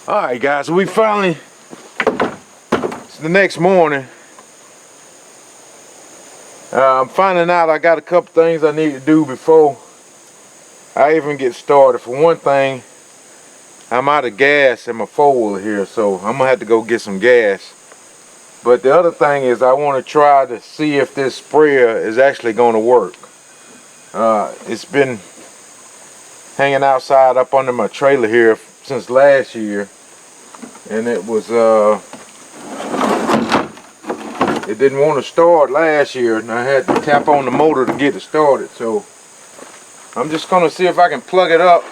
Alright guys, we finally, it's the next morning. I'm finding out I got a couple things I need to do before I even get started. For one thing, I'm out of gas in my four-wheeler here, so I'm gonna have to go get some gas. But the other thing is I want to try to see if this sprayer is actually going to work. It's been hanging outside up under my trailer here since last year, and it didn't want to start last year, and I had to tap on the motor to get it started. So I'm just gonna see if I can plug it up,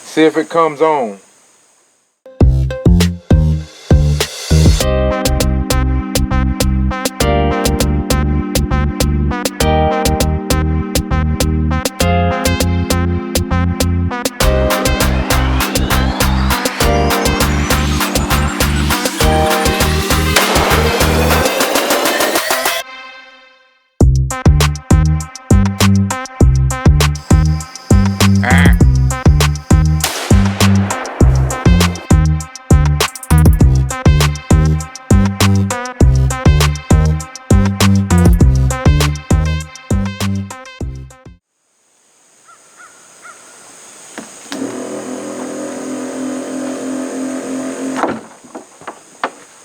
see if it comes on.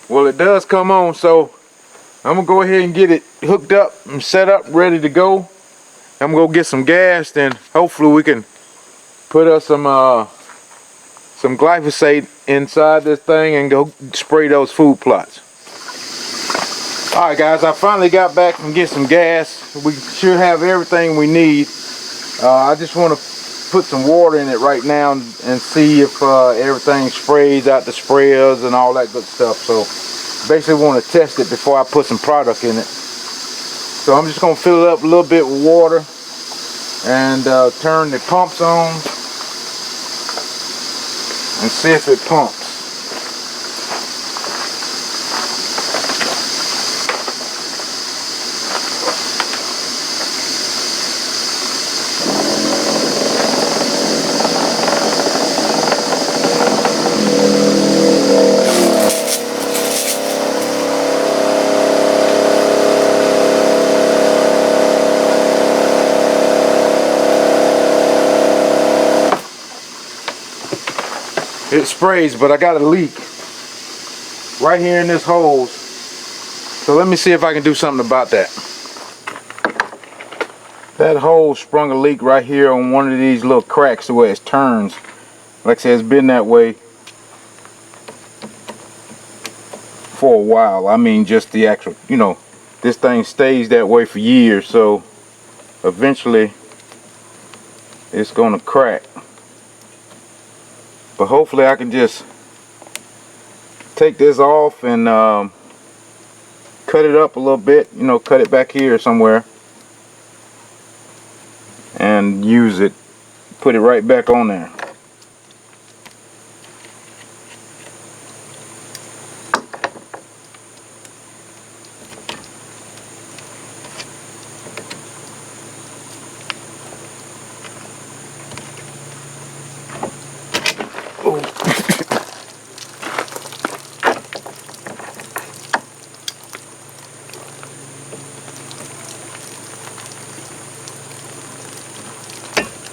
Well, it does come on, so I'm gonna go ahead and get it hooked up and set up, ready to go. I'm gonna go get some gas, then hopefully we can put us some glyphosate inside this thing and go spray those food plots. Alright guys, I finally got back from getting some gas. We should have everything we need. I just want to put some water in it right now and see if everything sprays out the sprayers and all that good stuff. So basically want to test it before I put some product in it. So I'm just going to fill it up a little bit with water and turn the pumps on and see if it pumps. It sprays, but I got a leak right here in this hose. So let me see if I can do something about that. That hose sprung a leak right here on one of these little cracks the way it turns. Like I said, it's been that way for a while. I mean, just the actual, you know, this thing stays that way for years, so eventually it's gonna crack. But hopefully I can just take this off and cut it up a little bit, you know, cut it back here somewhere and use it, put it right back on there.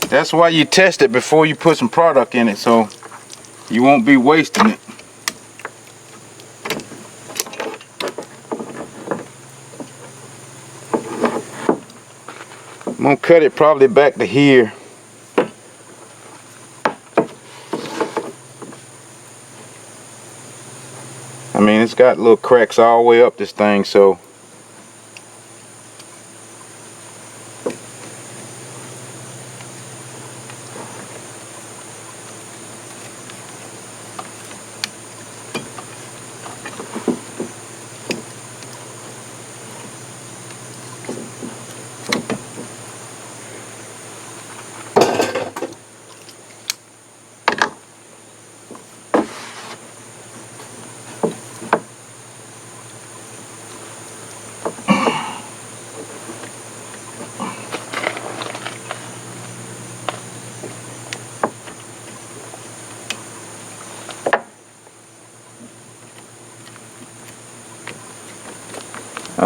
That's why you test it before you put some product in it, so you won't be wasting it. I'm gonna cut it probably back to here. I mean, it's got little cracks all the way up this thing, so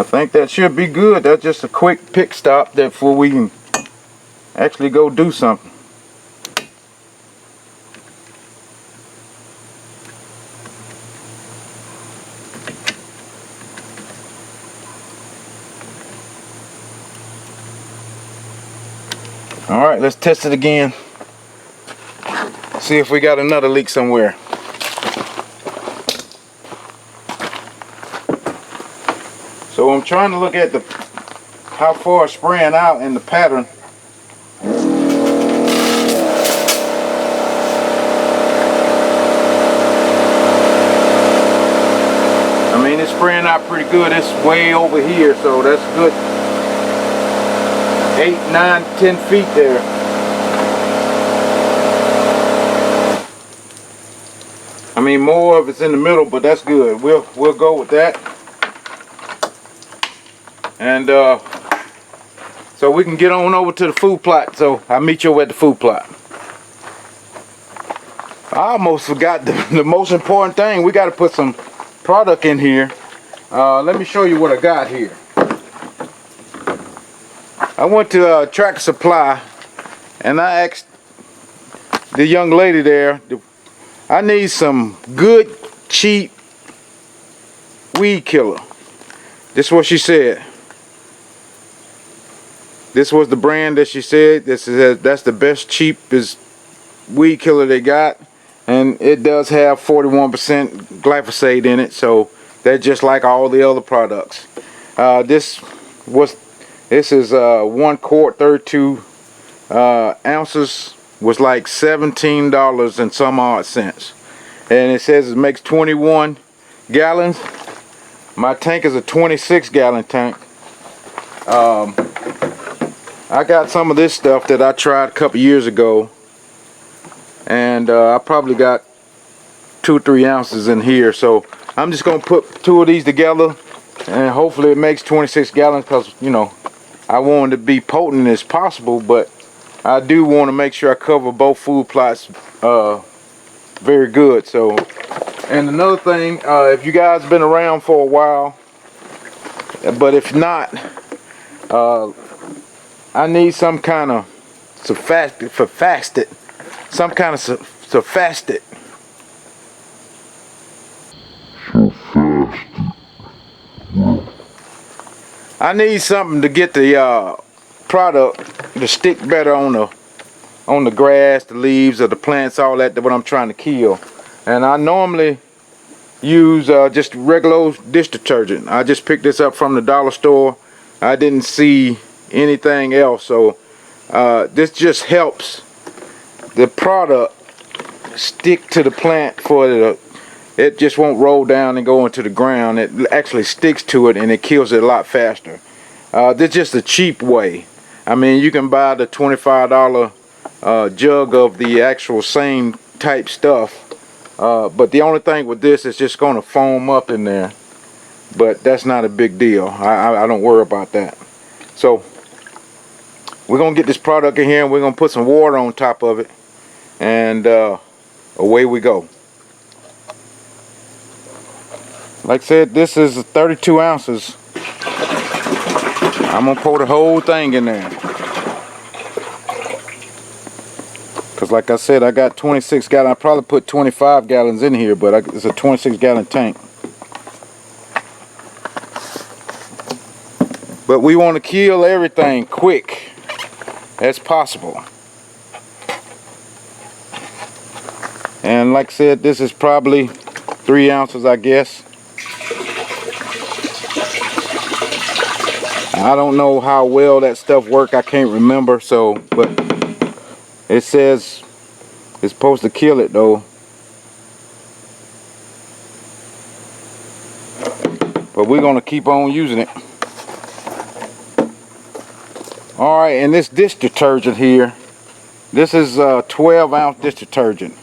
I think that should be good. That's just a quick pit stop before we can actually go do something. All right, let's test it again. See if we got another leak somewhere. So I'm trying to look at how far it's spraying out in the pattern. I mean, it's spraying out pretty good. It's way over here, so that's good. 8, 9, 10 feet there. I mean, more of it's in the middle, but that's good. We'll go with that. And so we can get on over to the food plot. So I'll meet you over at the food plot. I almost forgot the most important thing. We got to put some product in here. Let me show you what I got here. I went to Tractor Supply and I asked the young lady there, I need some good, cheap weed killer. This is what she said. This was the brand that she said. That's the best, cheapest weed killer they got. And it does have 41% glyphosate in it, so that's just like all the other products. This is 1 quart, 32 ounces, was like $17 and some odd cents. And it says it makes 21 gallons. My tank is a 26 gallon tank. I got some of this stuff that I tried a couple years ago, and I probably got 2 or 3 ounces in here. So I'm just gonna put 2 of these together, and hopefully it makes 26 gallons, because you know, I want it to be potent as possible, but I do want to make sure I cover both food plots very good. So, and another thing, if you guys been around for a while, but if not, I need some kind of surfactant. I need something to get the product to stick better on the grass, the leaves of the plants, all that, what I'm trying to kill. And I normally use just regular dish detergent. I just picked this up from the dollar store. I didn't see anything else, so this just helps the product stick to the plant it just won't roll down and go into the ground. It actually sticks to it and it kills it a lot faster. This is just a cheap way. I mean, you can buy the $25 jug of the actual same type stuff, but the only thing with this is just going to foam up in there, but that's not a big deal. I don't worry about that. So we're gonna get this product in here and we're gonna put some water on top of it, and away we go. Like I said, this is 32 ounces. I'm gonna pour the whole thing in there, because like I said, I got 26 gallons. I probably put 25 gallons in here, but it's a 26 gallon tank. But we want to kill everything quick as possible. And like I said, this is probably 3 ounces, I guess. I don't know how well that stuff works. I can't remember. So, but it says it's supposed to kill it though. But we're gonna keep on using it. Alright, and this dish detergent here, this is 12 ounce dish detergent.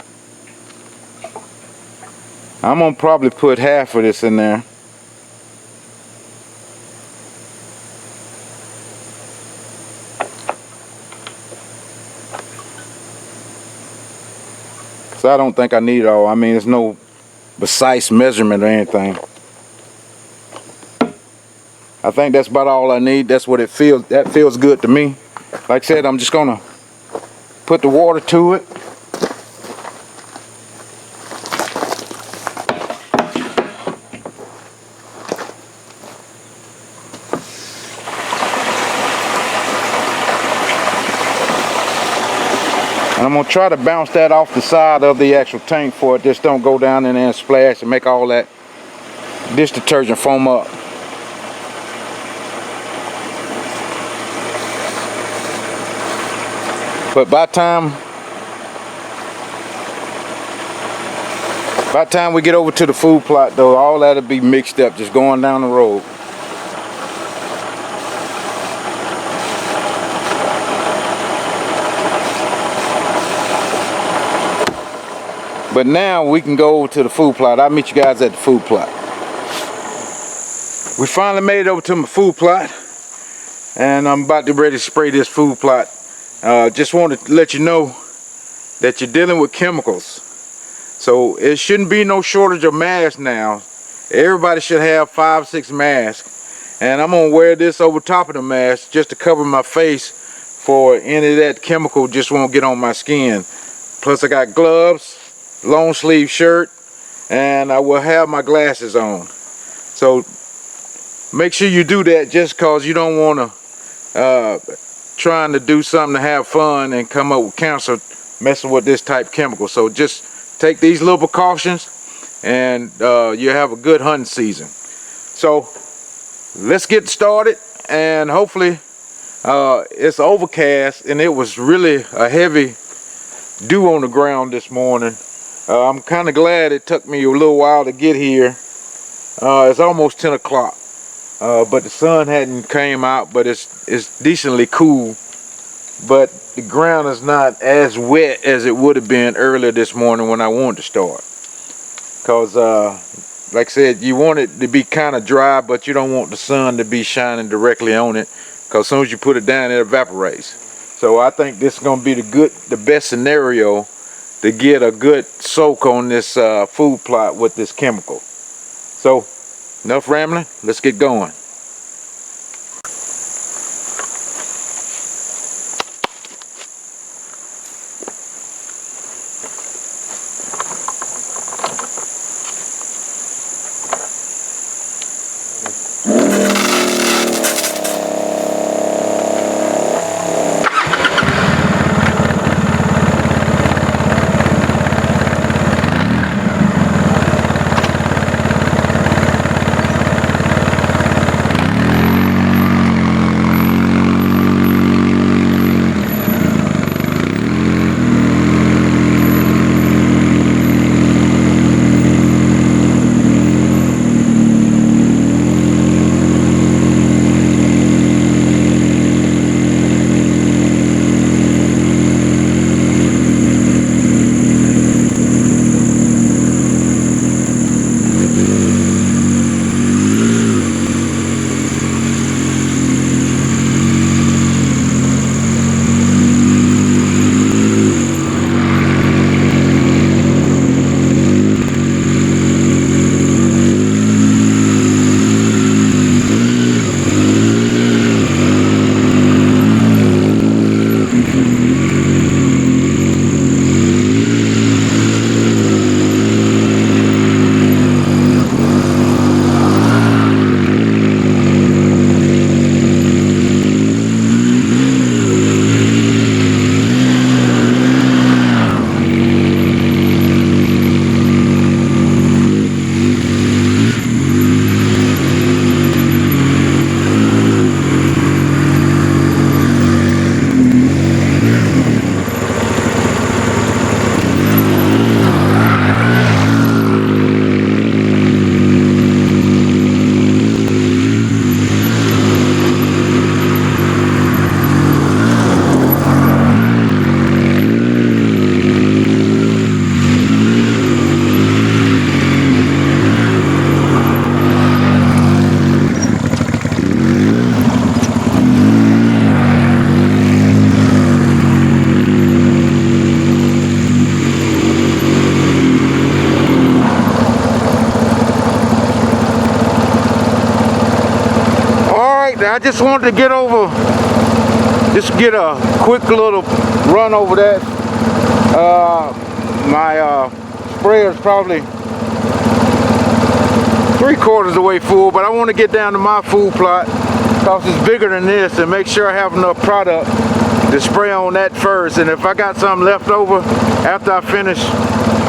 I'm gonna probably put half of this in there. So I don't think I need it all. I mean, there's no precise measurement or anything. I think that's about all I need. That's what it feels. That feels good to me. Like I said, I'm just gonna put the water to it. And I'm gonna try to bounce that off the side of the actual tank for it. Just don't go down in there and splash and make all that dish detergent foam up. But by the time we get over to the food plot though, all that'll be mixed up just going down the road. But now we can go over to the food plot. I'll meet you guys at the food plot. We finally made it over to my food plot, and I'm about to ready to spray this food plot. Just wanted to let you know that you're dealing with chemicals, so it shouldn't be no shortage of masks now. Everybody should have 5-6 masks, and I'm gonna wear this over top of the mask just to cover my face for any of that chemical just won't get on my skin. Plus I got gloves, long sleeve shirt, and I will have my glasses on. So make sure you do that, just cause you don't want to trying to do something to have fun and come up with cancer messing with this type of chemical. So just take these little precautions and you have a good hunting season. So let's get started, and hopefully it's overcast, and it was really a heavy dew on the ground this morning. I'm kind of glad it took me a little while to get here. It's almost 10 o'clock, but the sun hadn't came out, but it's decently cool. But the ground is not as wet as it would have been earlier this morning when I wanted to start. Because, like I said, you want it to be kind of dry, but you don't want the sun to be shining directly on it, because as soon as you put it down, it evaporates. So I think this is going to be the best scenario to get a good soak on this food plot with this chemical. So enough rambling, let's get going. I just wanted to get over, just get a quick little run over that. My sprayer is probably 3/4 of the way full, but I want to get down to my food plot because it's bigger than this, and make sure I have enough product to spray on that first. And if I got something left over after I finish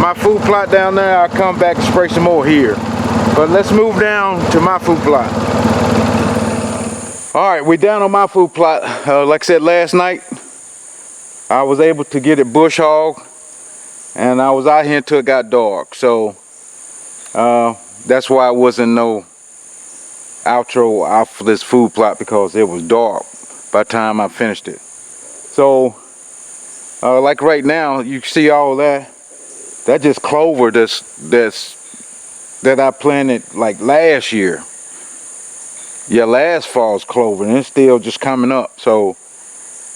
my food plot down there, I'll come back and spray some more here. But let's move down to my food plot. All right, we're down on my food plot. Like I said last night, I was able to get it bush hog, and I was out here until it got dark. So that's why I wasn't no outro out for this food plot, because it was dark by the time I finished it. So like right now, you see all that. That just clover that I planted like last year. Yeah, last fall's clover, and it's still just coming up. So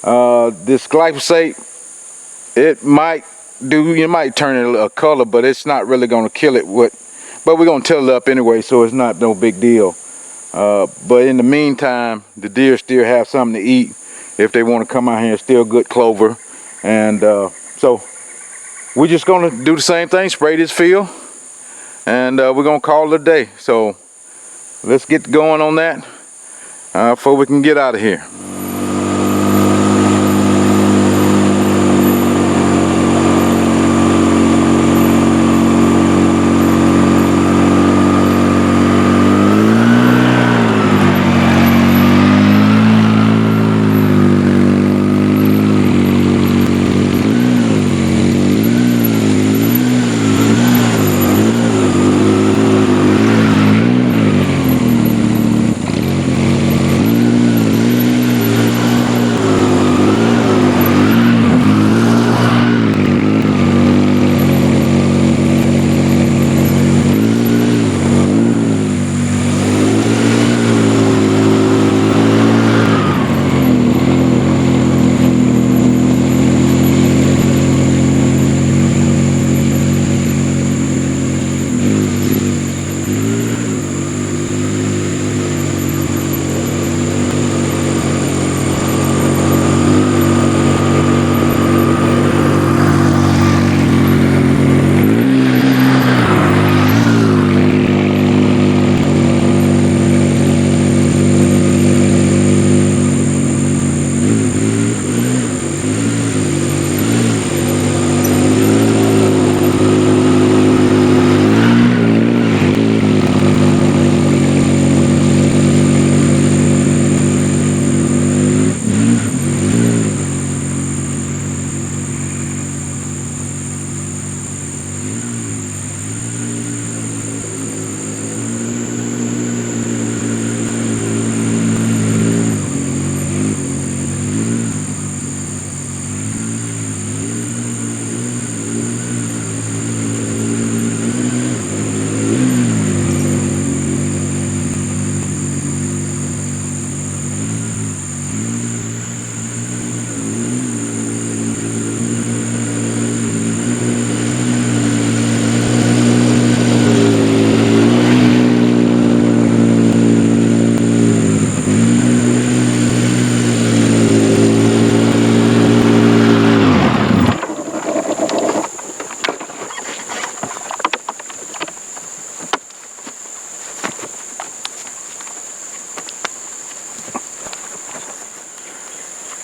this glyphosate, it might turn it a color, but it's not really gonna kill it. But we're gonna till it up anyway, so it's not no big deal. But in the meantime, the deer still have something to eat if they want to come out here. It's still good clover. And so we're just gonna do the same thing, spray this field, and we're gonna call it a day. So let's get going on that before we can get out of here.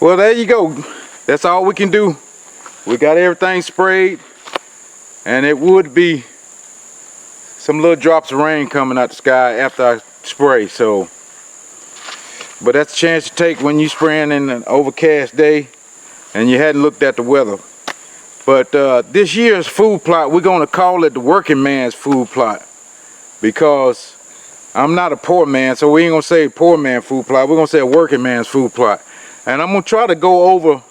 Well, there you go. That's all we can do. We got everything sprayed, and it would be some little drops of rain coming out the sky after I spray. So, but that's a chance to take when you're spraying in an overcast day and you hadn't looked at the weather. But this year's food plot, we're going to call it the working man's food plot, because I'm not a poor man, so we ain't going to say poor man food plot. We're going to say a working man's food plot. And I'm going to try to go over,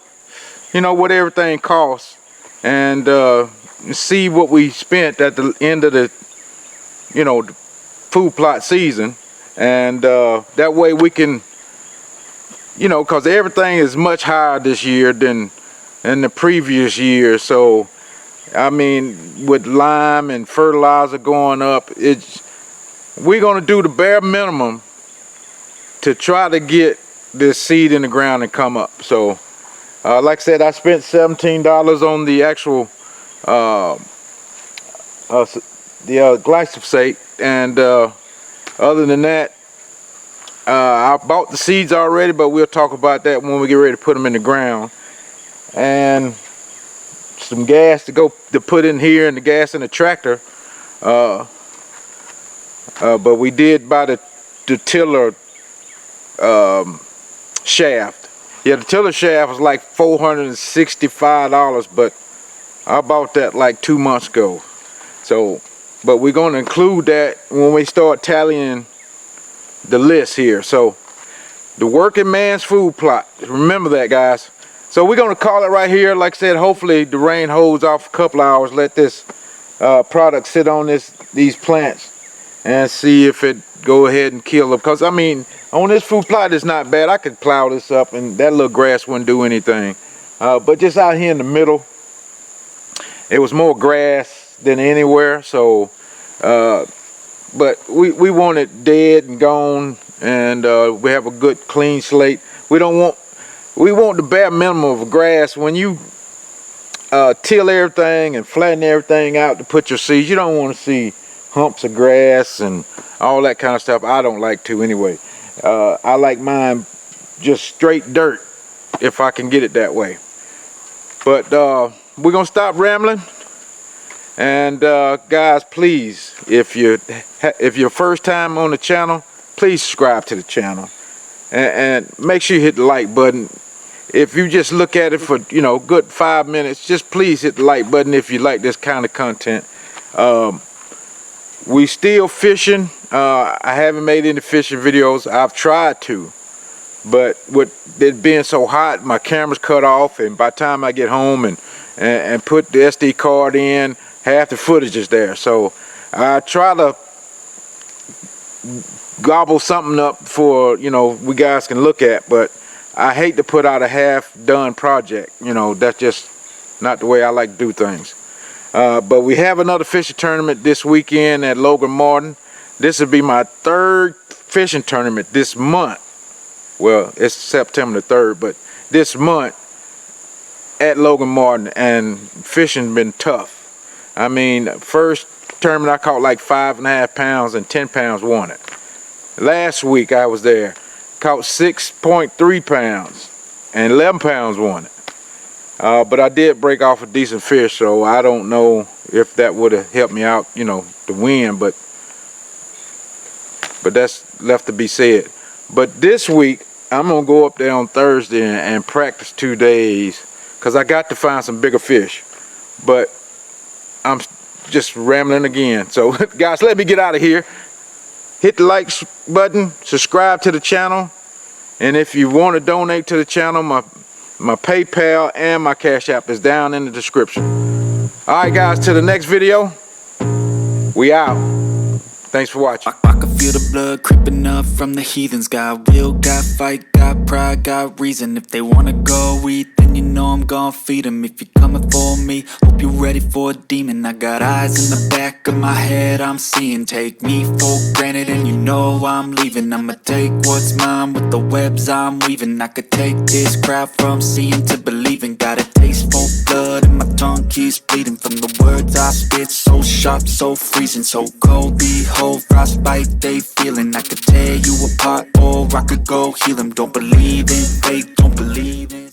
you know, what everything costs, and see what we spent at the end of the, you know, the food plot season. And that way we can, you know, because everything is much higher this year than in the previous year. So, I mean, with lime and fertilizer going up, we're going to do the bare minimum to try to get this seed in the ground and come up. So like I said, I spent $17 on the actual glyphosate, and other than that, I bought the seeds already, but we'll talk about that when we get ready to put them in the ground. And some gas to put in here, and the gas in the tractor. But we did buy the tiller shaft. Yeah, the tiller shaft was like $465, but I bought that like 2 months ago. So, but we're going to include that when we start tallying the list here. So, the working man's food plot. Remember that, guys. So we're going to call it right here. Like I said, hopefully the rain holds off a couple hours. Let this product sit on these plants and see if it go ahead and kill them. Because I mean, on this food plot, it's not bad. I could plow this up and that little grass wouldn't do anything. But just out here in the middle, it was more grass than anywhere. So, but we want it dead and gone, and we have a good clean slate. We want the bare minimum of grass. When you till everything and flatten everything out to put your seeds, you don't want to see humps of grass and all that kind of stuff. I don't like to anyway. I like mine just straight dirt if I can get it that way. But we're gonna stop rambling, and guys, please, if you're first time on the channel, please subscribe to the channel, and make sure you hit the like button. If you just look at it for good 5 minutes, just please hit the like button if you like this kind of content. We still fishing. I haven't made any fishing videos. I've tried to, but with it being so hot, my camera's cut off, and by the time I get home and put the SD card in, half the footage is there. So I try to gobble something up for we guys can look at, but I hate to put out a half-done project. That's just not the way I like to do things. But we have another fishing tournament this weekend at Logan Martin. This will be my 3rd fishing tournament this month. Well, it's September the 3rd, but this month at Logan Martin, and fishing been tough. I mean, first tournament I caught like 5.5 pounds, and 10 pounds won it. Last week I was there, caught 6.3 pounds, and 11 pounds won it. But I did break off a decent fish, so I don't know if that would have helped me out, to win, but that's left to be said. But this week, I'm going to go up there on Thursday and practice 2 days, because I got to find some bigger fish. But I'm just rambling again. So, guys, let me get out of here. Hit the like button, subscribe to the channel, and if you want to donate to the channel, my PayPal and my Cash App is down in the description. Alright guys, till the next video, we out. Thanks for watching. I can feel the blood creeping up from the heathens. Got will, got fight, got pride, got reason. If they wanna go eat, then you know I'm gon' feed them. If you're coming for me, hope you're ready for a demon. I got eyes in the back of my head, I'm seeing. Take me for granted and you know I'm leaving. I'ma take what's mine with the webs I'm weaving. I could take this crowd from seeing to believing. Got a taste for blood and my tongue keeps bleeding from the words I spit. So sharp, so freezing, so cold. Behold, frostbite they feeling. I could tear you apart, or I could go heal them. Don't believe in fate, don't believe in